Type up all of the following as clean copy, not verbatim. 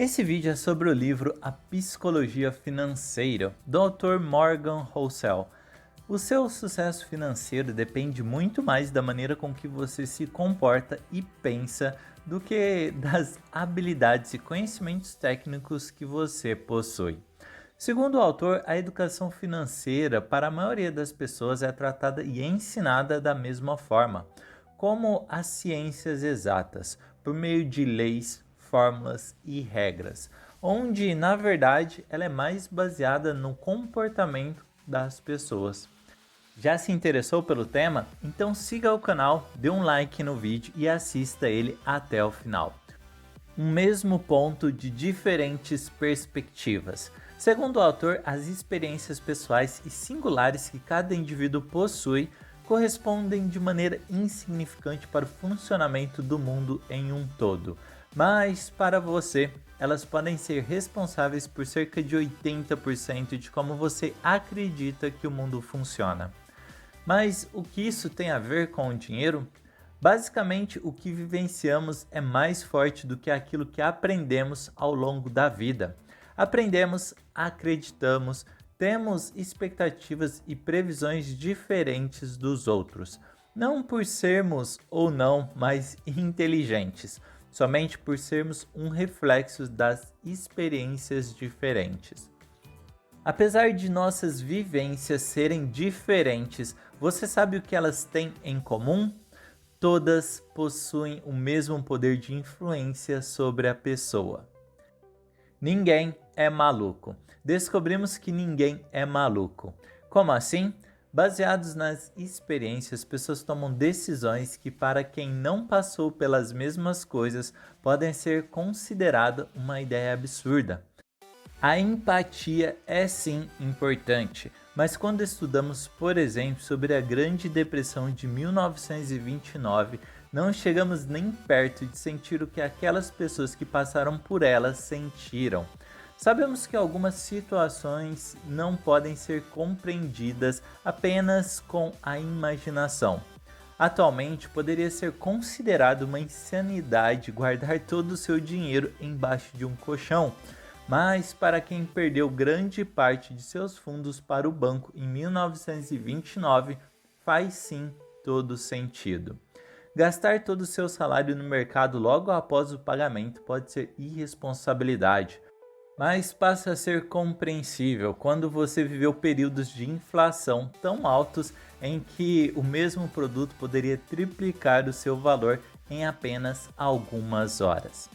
Esse vídeo é sobre o livro A Psicologia Financeira, do autor Morgan Housel. O seu sucesso financeiro depende muito mais da maneira com que você se comporta e pensa do que das habilidades e conhecimentos técnicos que você possui. Segundo o autor, a educação financeira para a maioria das pessoas é tratada e ensinada da mesma forma, como as ciências exatas, por meio de leis, fórmulas e regras, onde na verdade ela é mais baseada no comportamento das pessoas. Já se interessou pelo tema? Então siga o canal, dê um like no vídeo e assista ele até o final. Um mesmo ponto de diferentes perspectivas. Segundo o autor, as experiências pessoais e singulares que cada indivíduo possui correspondem de maneira insignificante para o funcionamento do mundo em um todo, mas para você, elas podem ser responsáveis por cerca de 80% de como você acredita que o mundo funciona. Mas o que isso tem a ver com o dinheiro? Basicamente, o que vivenciamos é mais forte do que aquilo que aprendemos ao longo da vida. Aprendemos, acreditamos, temos expectativas e previsões diferentes dos outros, não por sermos ou não mais inteligentes, somente por sermos um reflexo das experiências diferentes. Apesar de nossas vivências serem diferentes, você sabe o que elas têm em comum? Todas possuem o mesmo poder de influência sobre a pessoa. Ninguém é maluco. Descobrimos que ninguém é maluco. Como assim? Baseados nas experiências, pessoas tomam decisões que, para quem não passou pelas mesmas coisas, podem ser consideradas uma ideia absurda. A empatia é sim importante, mas quando estudamos, por exemplo, sobre a Grande Depressão de 1929, não chegamos nem perto de sentir o que aquelas pessoas que passaram por ela sentiram. Sabemos que algumas situações não podem ser compreendidas apenas com a imaginação. Atualmente, poderia ser considerado uma insanidade guardar todo o seu dinheiro embaixo de um colchão. Mas para quem perdeu grande parte de seus fundos para o banco em 1929, faz sim todo sentido. Gastar todo o seu salário no mercado logo após o pagamento pode ser irresponsabilidade, mas passa a ser compreensível quando você viveu períodos de inflação tão altos em que o mesmo produto poderia triplicar o seu valor em apenas algumas horas.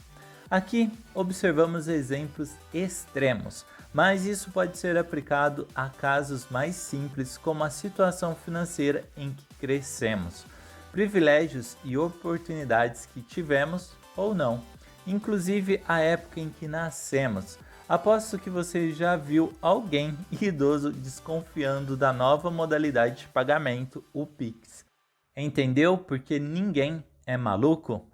Aqui observamos exemplos extremos, mas isso pode ser aplicado a casos mais simples, como a situação financeira em que crescemos, privilégios e oportunidades que tivemos ou não, inclusive a época em que nascemos. Aposto que você já viu alguém idoso desconfiando da nova modalidade de pagamento, o Pix. Entendeu porque ninguém é maluco?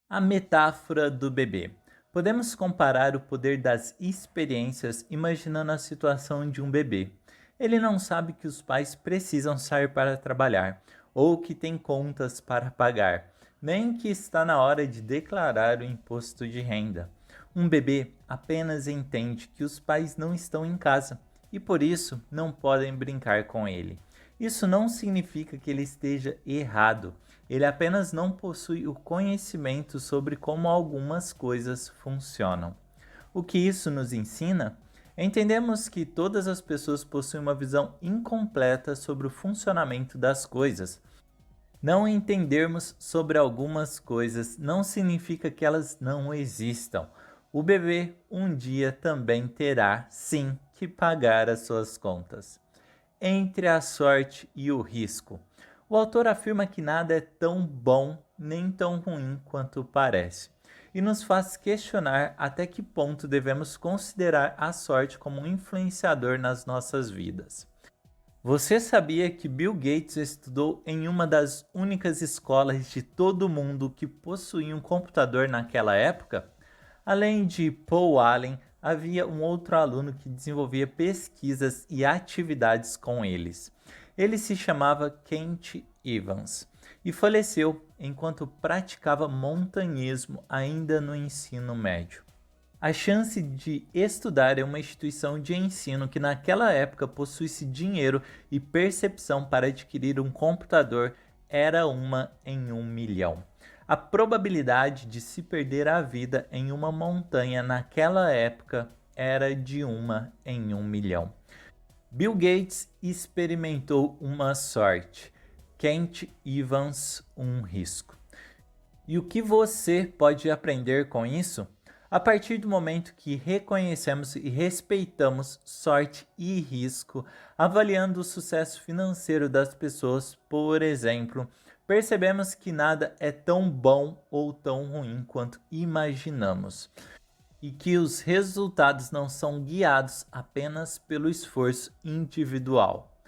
A metáfora do bebê. Podemos comparar o poder das experiências imaginando a situação de um bebê. Ele não sabe que os pais precisam sair para trabalhar, ou que tem contas para pagar, nem que está na hora de declarar o imposto de renda. Um bebê apenas entende que os pais não estão em casa e por isso não podem brincar com ele. Isso não significa que ele esteja errado. Ele apenas não possui o conhecimento sobre como algumas coisas funcionam. O que isso nos ensina? Entendemos que todas as pessoas possuem uma visão incompleta sobre o funcionamento das coisas. Não entendermos sobre algumas coisas não significa que elas não existam. O bebê um dia também terá, sim, que pagar as suas contas. Entre a sorte e o risco. O autor afirma que nada é tão bom nem tão ruim quanto parece, e nos faz questionar até que ponto devemos considerar a sorte como um influenciador nas nossas vidas. Você sabia que Bill Gates estudou em uma das únicas escolas de todo o mundo que possuía um computador naquela época? Além de Paul Allen, havia um outro aluno que desenvolvia pesquisas e atividades com eles. Ele se chamava Kent Evans e faleceu enquanto praticava montanhismo ainda no ensino médio. A chance de estudar em uma instituição de ensino que naquela época possuísse dinheiro e percepção para adquirir um computador era 1 em 1 milhão. A probabilidade de se perder a vida em uma montanha naquela época era de 1 em 1 milhão. Bill Gates experimentou uma sorte. Kent Evans, um risco. E o que você pode aprender com isso? A partir do momento que reconhecemos e respeitamos sorte e risco, avaliando o sucesso financeiro das pessoas, por exemplo, percebemos que nada é tão bom ou tão ruim quanto imaginamos, e que os resultados não são guiados apenas pelo esforço individual.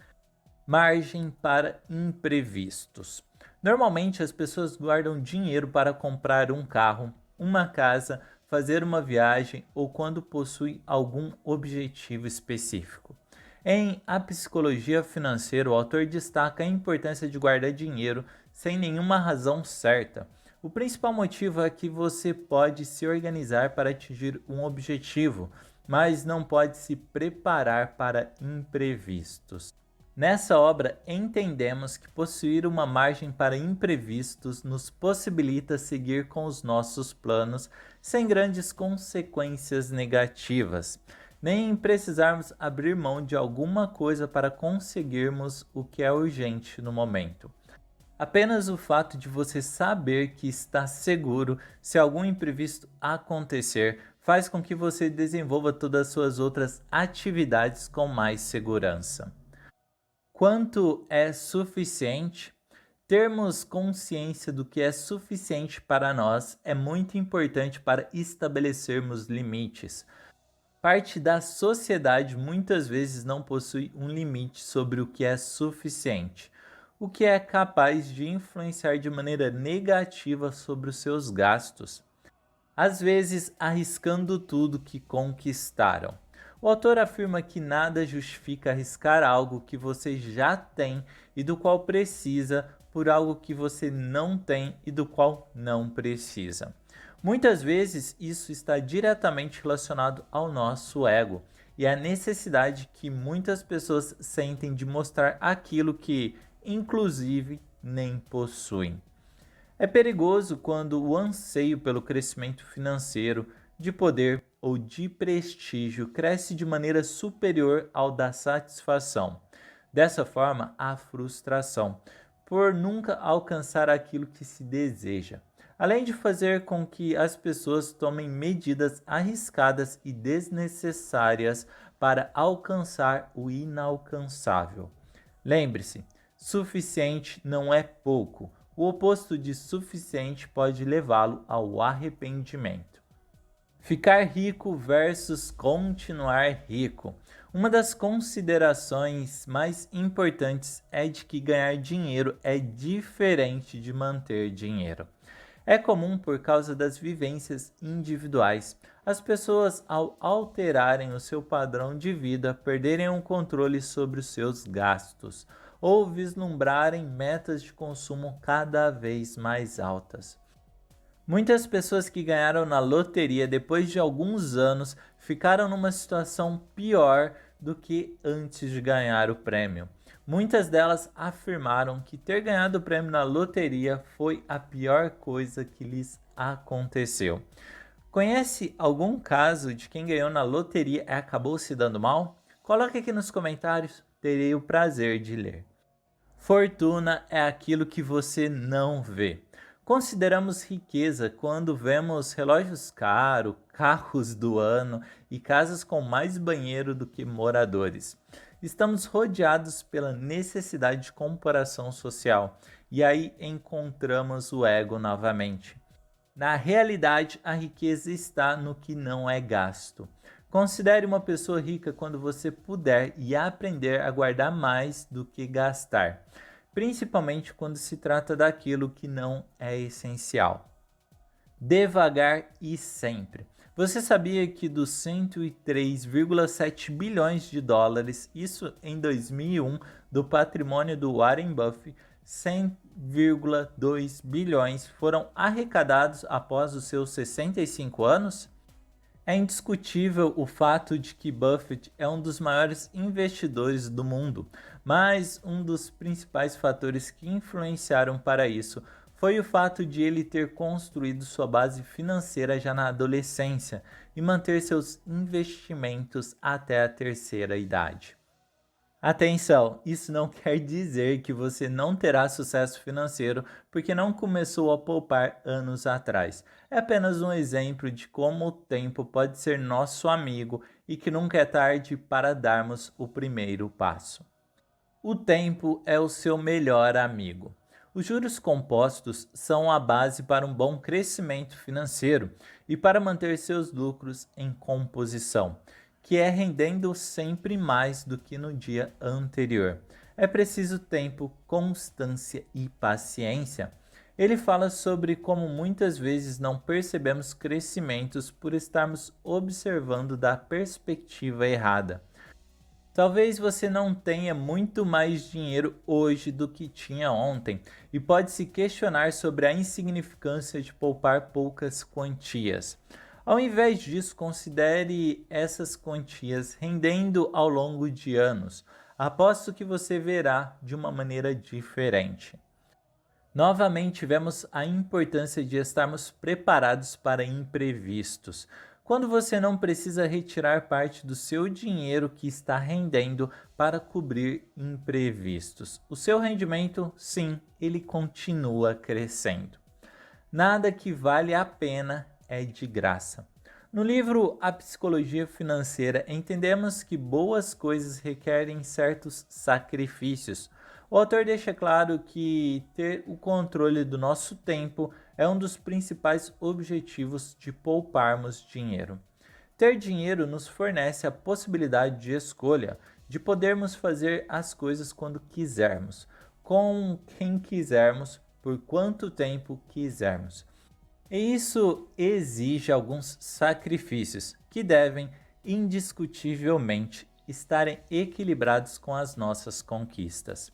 Margem para imprevistos. Normalmente as pessoas guardam dinheiro para comprar um carro, uma casa, fazer uma viagem ou quando possui algum objetivo específico. Em A Psicologia Financeira, o autor destaca a importância de guardar dinheiro sem nenhuma razão certa. O principal motivo é que você pode se organizar para atingir um objetivo, mas não pode se preparar para imprevistos. Nessa obra, entendemos que possuir uma margem para imprevistos nos possibilita seguir com os nossos planos sem grandes consequências negativas, nem precisarmos abrir mão de alguma coisa para conseguirmos o que é urgente no momento. Apenas o fato de você saber que está seguro se algum imprevisto acontecer faz com que você desenvolva todas as suas outras atividades com mais segurança. Quanto é suficiente? Termos consciência do que é suficiente para nós é muito importante para estabelecermos limites. Parte da sociedade muitas vezes não possui um limite sobre o que é suficiente, o que é capaz de influenciar de maneira negativa sobre os seus gastos, às vezes arriscando tudo que conquistaram. O autor afirma que nada justifica arriscar algo que você já tem e do qual precisa por algo que você não tem e do qual não precisa. Muitas vezes isso está diretamente relacionado ao nosso ego e à necessidade que muitas pessoas sentem de mostrar aquilo que, inclusive, nem possuem. É perigoso quando o anseio pelo crescimento financeiro, de poder ou de prestígio cresce de maneira superior ao da satisfação. Dessa forma, há frustração por nunca alcançar aquilo que se deseja, além de fazer com que as pessoas tomem medidas arriscadas e desnecessárias para alcançar o inalcançável. Lembre-se, suficiente não é pouco. O oposto de suficiente pode levá-lo ao arrependimento. Ficar rico versus continuar rico. Uma das considerações mais importantes é de que ganhar dinheiro é diferente de manter dinheiro. É comum, por causa das vivências individuais, as pessoas, ao alterarem o seu padrão de vida, perderem o controle sobre os seus gastos ou vislumbrarem metas de consumo cada vez mais altas. Muitas pessoas que ganharam na loteria depois de alguns anos ficaram numa situação pior do que antes de ganhar o prêmio. Muitas delas afirmaram que ter ganhado o prêmio na loteria foi a pior coisa que lhes aconteceu. Conhece algum caso de quem ganhou na loteria e acabou se dando mal? Coloque aqui nos comentários, terei o prazer de ler. Fortuna é aquilo que você não vê. Consideramos riqueza quando vemos relógios caros, carros do ano e casas com mais banheiro do que moradores. Estamos rodeados pela necessidade de comparação social e aí encontramos o ego novamente. Na realidade, a riqueza está no que não é gasto. Considere uma pessoa rica quando você puder e aprender a guardar mais do que gastar, principalmente quando se trata daquilo que não é essencial. Devagar e sempre. Você sabia que dos 103,7 bilhões de dólares, isso em 2001, do patrimônio do Warren Buffett, 100,2 bilhões foram arrecadados após os seus 65 anos? É indiscutível o fato de que Buffett é um dos maiores investidores do mundo, mas um dos principais fatores que influenciaram para isso foi o fato de ele ter construído sua base financeira já na adolescência e manter seus investimentos até a terceira idade. Atenção, isso não quer dizer que você não terá sucesso financeiro porque não começou a poupar anos atrás. É apenas um exemplo de como o tempo pode ser nosso amigo e que nunca é tarde para darmos o primeiro passo. O tempo é o seu melhor amigo. Os juros compostos são a base para um bom crescimento financeiro e para manter seus lucros em composição, que é rendendo sempre mais do que no dia anterior. É preciso tempo, constância e paciência. Ele fala sobre como muitas vezes não percebemos crescimentos por estarmos observando da perspectiva errada. Talvez você não tenha muito mais dinheiro hoje do que tinha ontem e pode se questionar sobre a insignificância de poupar poucas quantias. Ao invés disso, considere essas quantias rendendo ao longo de anos. Aposto que você verá de uma maneira diferente. Novamente, vemos a importância de estarmos preparados para imprevistos. Quando você não precisa retirar parte do seu dinheiro que está rendendo para cobrir imprevistos. O seu rendimento, sim, ele continua crescendo. Nada que vale a pena é de graça. No livro A Psicologia Financeira, entendemos que boas coisas requerem certos sacrifícios. O autor deixa claro que ter o controle do nosso tempo é um dos principais objetivos de pouparmos dinheiro. Ter dinheiro nos fornece a possibilidade de escolha, de podermos fazer as coisas quando quisermos, com quem quisermos, por quanto tempo quisermos. E isso exige alguns sacrifícios que devem, indiscutivelmente, estarem equilibrados com as nossas conquistas.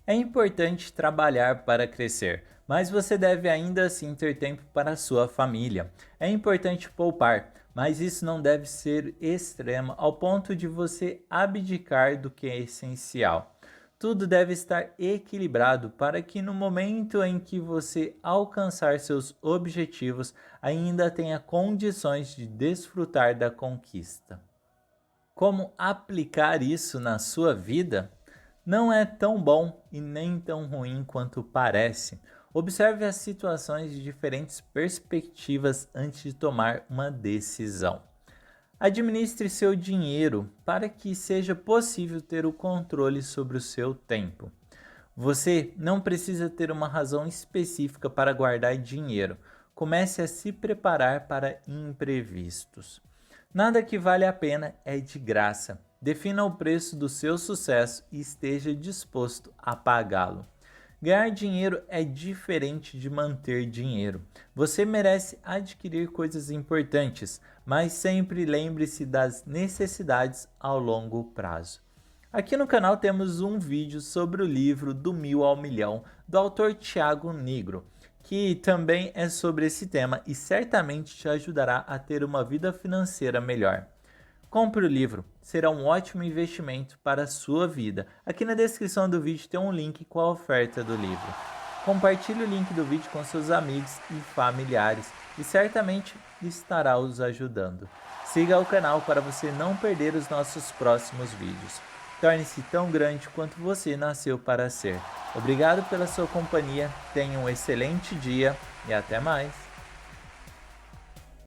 É importante trabalhar para crescer, mas você deve ainda assim ter tempo para a sua família. É importante poupar, mas isso não deve ser extremo ao ponto de você abdicar do que é essencial. Tudo deve estar equilibrado para que no momento em que você alcançar seus objetivos, ainda tenha condições de desfrutar da conquista. Como aplicar isso na sua vida? Não é tão bom e nem tão ruim quanto parece. Observe as situações de diferentes perspectivas antes de tomar uma decisão. Administre seu dinheiro para que seja possível ter o controle sobre o seu tempo. Você não precisa ter uma razão específica para guardar dinheiro. Comece a se preparar para imprevistos. Nada que vale a pena é de graça. Defina o preço do seu sucesso e esteja disposto a pagá-lo. Ganhar dinheiro é diferente de manter dinheiro. Você merece adquirir coisas importantes, mas sempre lembre-se das necessidades ao longo prazo. Aqui no canal temos um vídeo sobre o livro Do Mil ao Milhão, do autor Thiago Nigro, que também é sobre esse tema e certamente te ajudará a ter uma vida financeira melhor. Compre o livro, será um ótimo investimento para a sua vida. Aqui na descrição do vídeo tem um link com a oferta do livro. Compartilhe o link do vídeo com seus amigos e familiares e certamente estará os ajudando. Siga o canal para você não perder os nossos próximos vídeos. Torne-se tão grande quanto você nasceu para ser. Obrigado pela sua companhia, tenha um excelente dia e até mais!